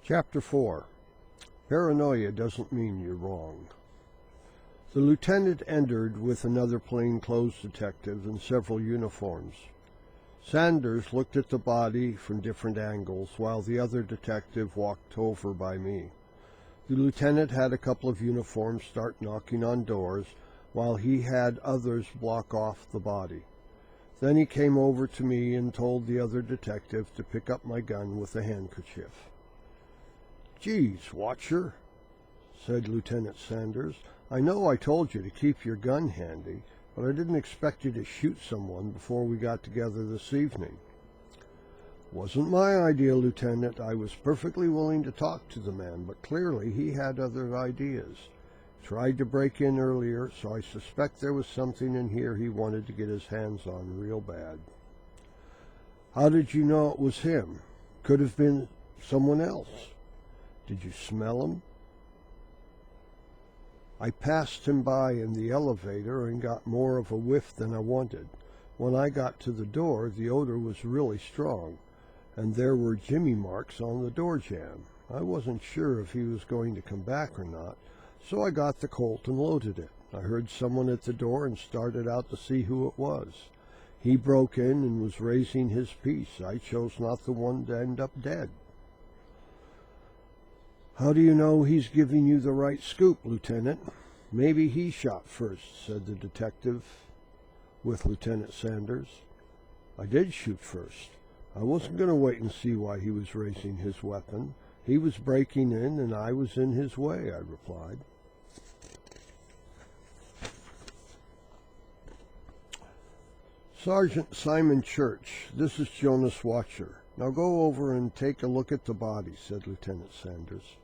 Chapter 4. Paranoia doesn't mean you're wrong. The lieutenant entered with another plainclothes detective and several uniforms. Sanders looked at the body from different angles while the other detective walked over by me. The lieutenant had a couple of uniforms start knocking on doors while he had others block off the body. Then he came over to me and told the other detective to pick up my gun with a handkerchief. "Geez, Watcher," said Lieutenant Sanders, "I know I told you to keep your gun handy, but I didn't expect you to shoot someone before we got together this evening." "Wasn't my idea, Lieutenant. I was perfectly willing to talk to the man, but clearly he had other ideas. Tried to break in earlier, so I suspect there was something in here he wanted to get his hands on real bad." "How did you know it was him? Could have been someone else. Did you smell him?" "I passed him by in the elevator and got more of a whiff than I wanted. When I got to the door, the odor was really strong, and there were jimmy marks on the door jamb. I wasn't sure if he was going to come back or not, so I got the Colt and loaded it. I heard someone at the door and started out to see who it was. He broke in and was raising his piece. I chose not the one to end up dead." "How do you know he's giving you the right scoop, Lieutenant? Maybe he shot first," said the detective with Lieutenant Sanders. "I did shoot first. I wasn't going to wait and see why he was raising his weapon. He was breaking in and I was in his way," I replied. "Sergeant Simon Church, this is Jonas Watcher. Now go over and take a look at the body," said Lieutenant Sanders.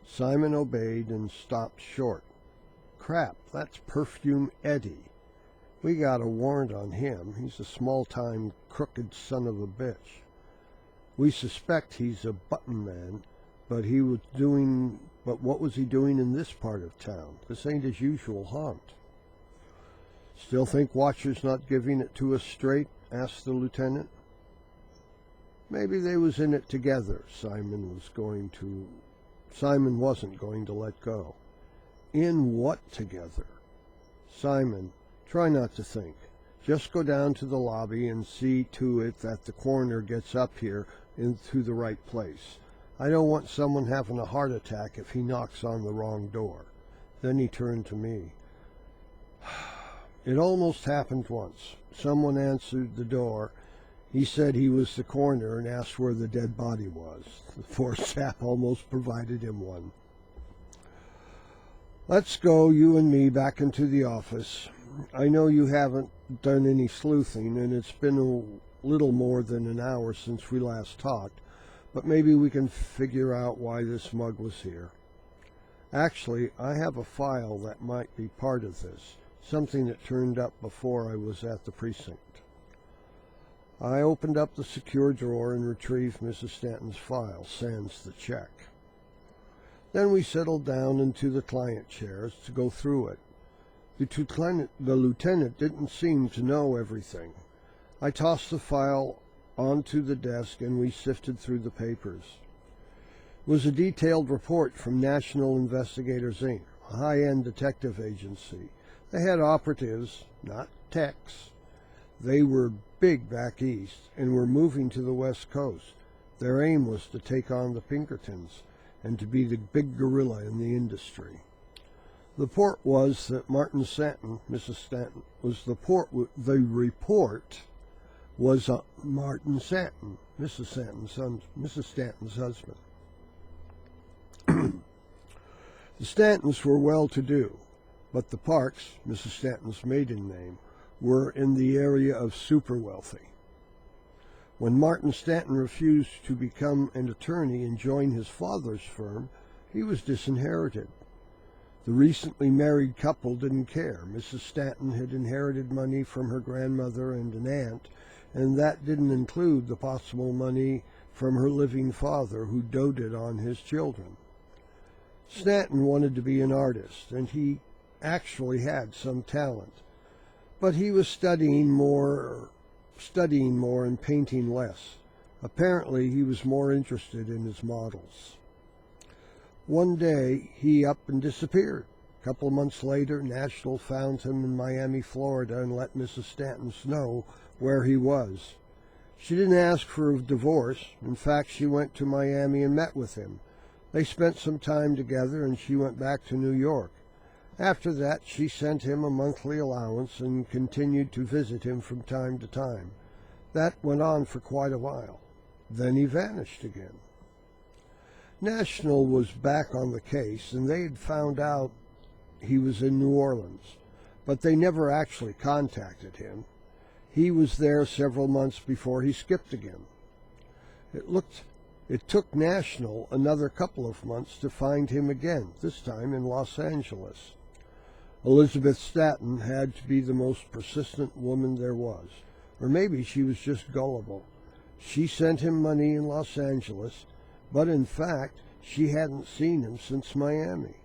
Simon obeyed and stopped short. "Crap, that's Perfume Eddie. We got a warrant on him. He's a small-time crooked son of a bitch. We suspect he's a button man, but what was he doing in this part of town? This ain't his usual haunt." "Still think Watcher's not giving it to us straight?" asked the lieutenant. "Maybe they was in it together." Simon wasn't going to let go. "In what together?" "Simon, try not to think. Just go down to the lobby and see to it that the coroner gets up here into the right place. I don't want someone having a heart attack if he knocks on the wrong door." Then he turned to me. "It almost happened once. Someone answered the door. He said he was the coroner and asked where the dead body was. The poor sap almost provided him one. Let's go, you and me, back into the office. I know you haven't done any sleuthing, and it's been a little more than an hour since we last talked, but maybe we can figure out why this mug was here. Actually, I have a file that might be part of this, something that turned up before I was at the precinct." I opened up the secure drawer and retrieved Mrs. Stanton's file, sans the check. Then we settled down into the client chairs to go through it. The lieutenant didn't seem to know everything. I tossed the file onto the desk and we sifted through the papers. It was a detailed report from National Investigators, Inc., a high-end detective agency. They had operatives, not techs. They were big back east and were moving to the west coast. Their aim was to take on the Pinkertons and to be the big gorilla in the industry. The report was that Martin Stanton, Mrs. Stanton, Martin Stanton, Mrs. Stanton's husband. The Stantons were well-to-do, but the Parks, Mrs. Stanton's maiden name, were in the area of super wealthy. When Martin Stanton refused to become an attorney and join his father's firm, he was disinherited. The recently married couple didn't care. Mrs. Stanton had inherited money from her grandmother and an aunt, and that didn't include the possible money from her living father, who doted on his children. Stanton wanted to be an artist, and he actually had some talent, but he was studying more and painting less. Apparently he was more interested in his models. One day, he up and disappeared. A couple of months later, National found him in Miami, Florida, and let Mrs. Stanton know where he was. She didn't ask for a divorce. In fact, she went to Miami and met with him. They spent some time together, and she went back to New York. After that, she sent him a monthly allowance and continued to visit him from time to time. That went on for quite a while. Then he vanished again. National was back on the case, and they had found out he was in New Orleans, but they never actually contacted him. He was there several months before he skipped again. It took National another couple of months to find him again, this time in Los Angeles. Elizabeth Stanton had to be the most persistent woman there was, or maybe she was just gullible. She sent him money in Los Angeles, but in fact, she hadn't seen him since Miami.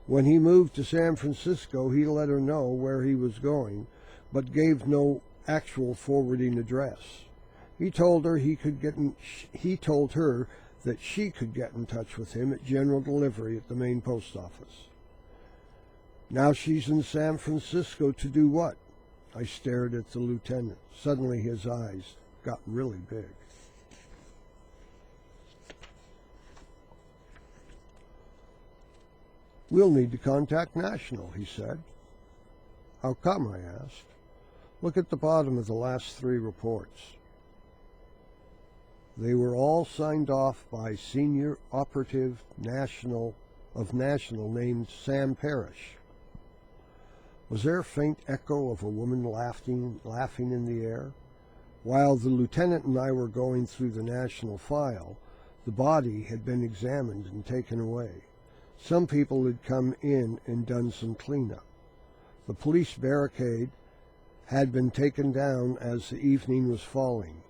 When he moved to San Francisco, he let her know where he was going, but gave no actual forwarding address. He told her that she could get in touch with him at general delivery at the main post office. Now she's in San Francisco to do what? I stared at the lieutenant. Suddenly his eyes got really big. We'll need to contact National, he said. How come, I asked. Look at the bottom of the last 3 reports. They were all signed off by senior operative National named Sam Parrish. Was there a faint echo of a woman laughing in the air? While the lieutenant and I were going through the National file, the body had been examined and taken away. Some people had come in and done some cleanup. The police barricade had been taken down as the evening was falling.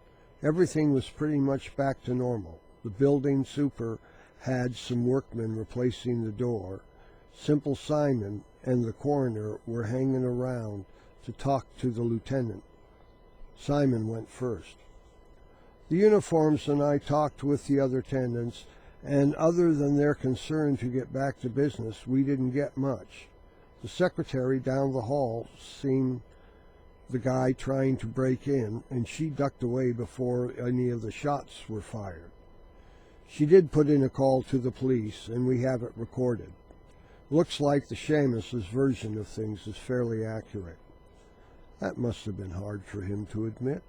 Everything was pretty much back to normal. The building super had some workmen replacing the door. Simple Simon and the coroner were hanging around to talk to the lieutenant. Simon went first. The uniforms and I talked with the other tenants, and other than their concern to get back to business, we didn't get much. The secretary down the hall seen the guy trying to break in, and she ducked away before any of the shots were fired. She did put in a call to the police, and we have it recorded. Looks like the Seamus's version of things is fairly accurate. That must have been hard for him to admit.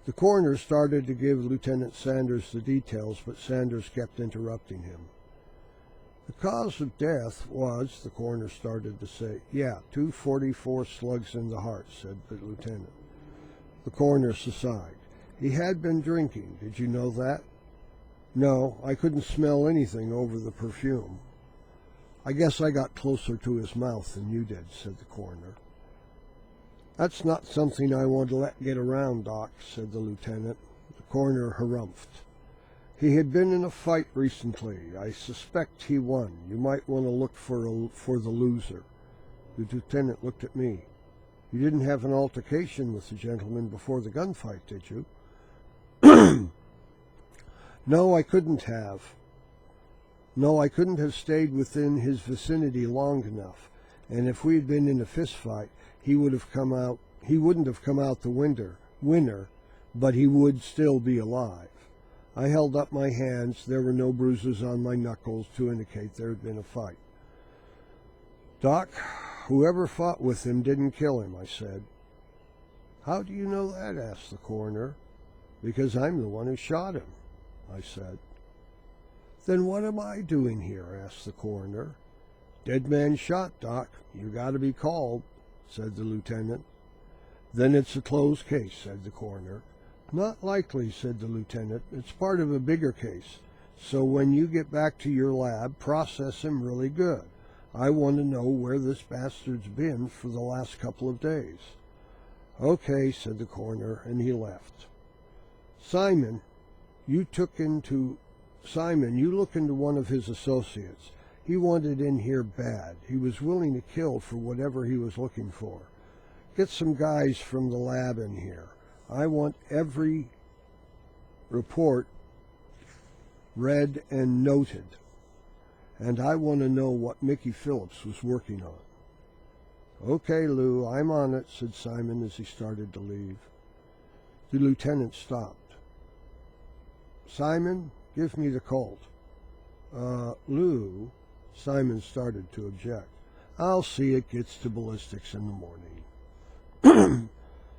The coroner started to give Lieutenant Sanders the details, but Sanders kept interrupting him. The cause of death was, the coroner started to say. Yeah, 244 slugs in the heart, said the lieutenant. The coroner sighed. He had been drinking. Did you know that? No, I couldn't smell anything over the perfume. I guess I got closer to his mouth than you did, said the coroner. That's not something I want to let get around, Doc, said the lieutenant. The coroner harumphed. He had been in a fight recently. I suspect he won. You might want to look for the loser. The lieutenant looked at me. You didn't have an altercation with the gentleman before the gunfight, did you? No, I couldn't have. No, I couldn't have stayed within his vicinity long enough. And if we had been in a fist fight, he wouldn't have come out the winner, but he would still be alive. I held up my hands. There were no bruises on my knuckles to indicate there had been a fight. Doc, whoever fought with him didn't kill him, I said. How do you know that? Asked the coroner. Because I'm the one who shot him, I said. Then what am I doing here? Asked the coroner. Dead man shot, Doc. You got to be called, said the lieutenant. Then it's a closed case, said the coroner. Not likely, said the lieutenant. It's part of a bigger case. So when you get back to your lab, process him really good. I want to know where this bastard's been for the last couple of days. Okay, said the coroner, and he left. Simon, you look into one of his associates. He wanted in here bad. He was willing to kill for whatever he was looking for. Get some guys from the lab in here. I want every report read and noted. and I want to know what Mickey Phillips was working on. Okay, Lou, I'm on it, said Simon as he started to leave. The lieutenant stopped. Simon, give me the Colt. Lou, Simon started to object. I'll see it gets to ballistics in the morning.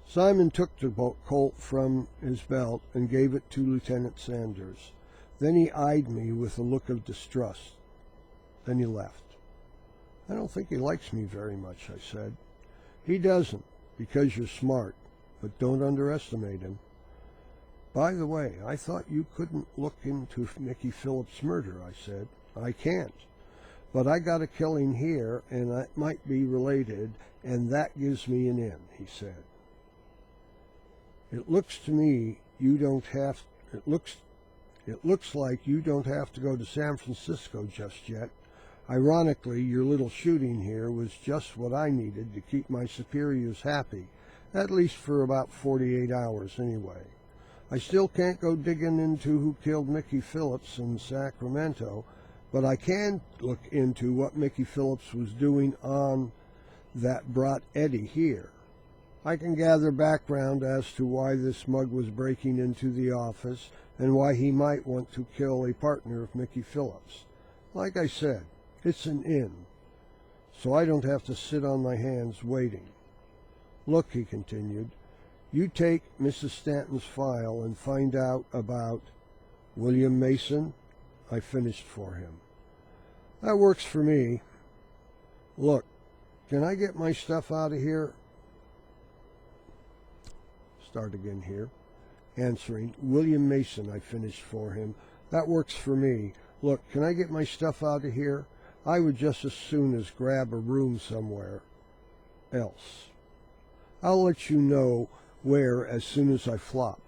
Simon took the Colt from his belt and gave it to Lieutenant Sanders. Then he eyed me with a look of distrust. Then he left. I don't think he likes me very much, I said. He doesn't, because you're smart, but don't underestimate him. By the way, I thought you couldn't look into Mickey Phillips' murder, I said. I can't. But I got a killing here, and it might be related, and that gives me an in, he said. It looks like you don't have to go to San Francisco just yet. Ironically, your little shooting here was just what I needed to keep my superiors happy, at least for about 48 hours anyway. I still can't go digging into who killed Mickey Phillips in Sacramento, but I can look into what Mickey Phillips was doing on that brought Eddie here. I can gather background as to why this mug was breaking into the office and why he might want to kill a partner of Mickey Phillips. Like I said, it's an in, so I don't have to sit on my hands waiting. Look, he continued, you take Mrs. Stanton's file and find out about William Mason. I finished for him. That works for me. Look, can I get my stuff out of here? Start again here. Answering, William Mason, I finished for him. That works for me. Look, can I get my stuff out of here? I would just as soon as grab a room somewhere else. I'll let you know where as soon as I flop.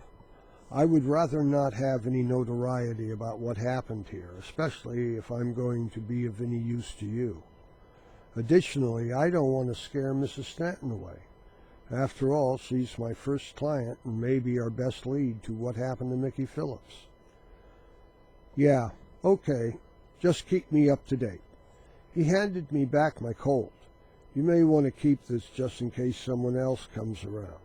I would rather not have any notoriety about what happened here, especially if I'm going to be of any use to you. Additionally, I don't want to scare Mrs. Stanton away. After all, she's my first client and maybe our best lead to what happened to Mickey Phillips. Yeah, okay, just keep me up to date. He handed me back my Colt. You may want to keep this just in case someone else comes around,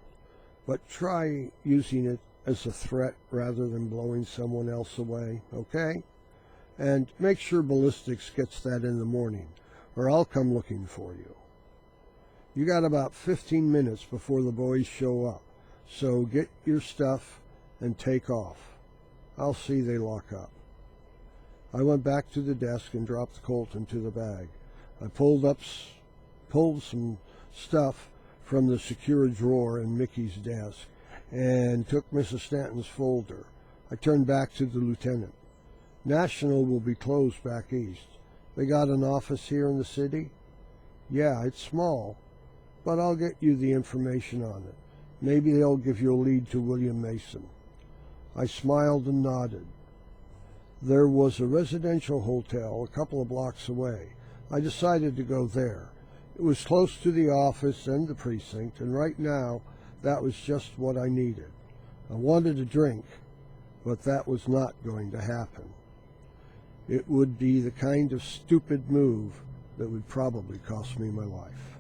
but try using it as a threat rather than blowing someone else away, okay? And make sure ballistics gets that in the morning, or I'll come looking for you. You got about 15 minutes before the boys show up, so get your stuff and take off. I'll see they lock up. I went back to the desk and dropped the Colt into the bag. I pulled some stuff from the secure drawer in Mickey's desk and took Mrs. Stanton's folder. I turned back to the lieutenant. National will be closed back east. They got an office here in the city? Yeah, it's small, but I'll get you the information on it. Maybe they'll give you a lead to William Mason. I smiled and nodded. There was a residential hotel a couple of blocks away. I decided to go there. It was close to the office and the precinct, and right now that was just what I needed. I wanted a drink, but that was not going to happen. It would be the kind of stupid move that would probably cost me my life.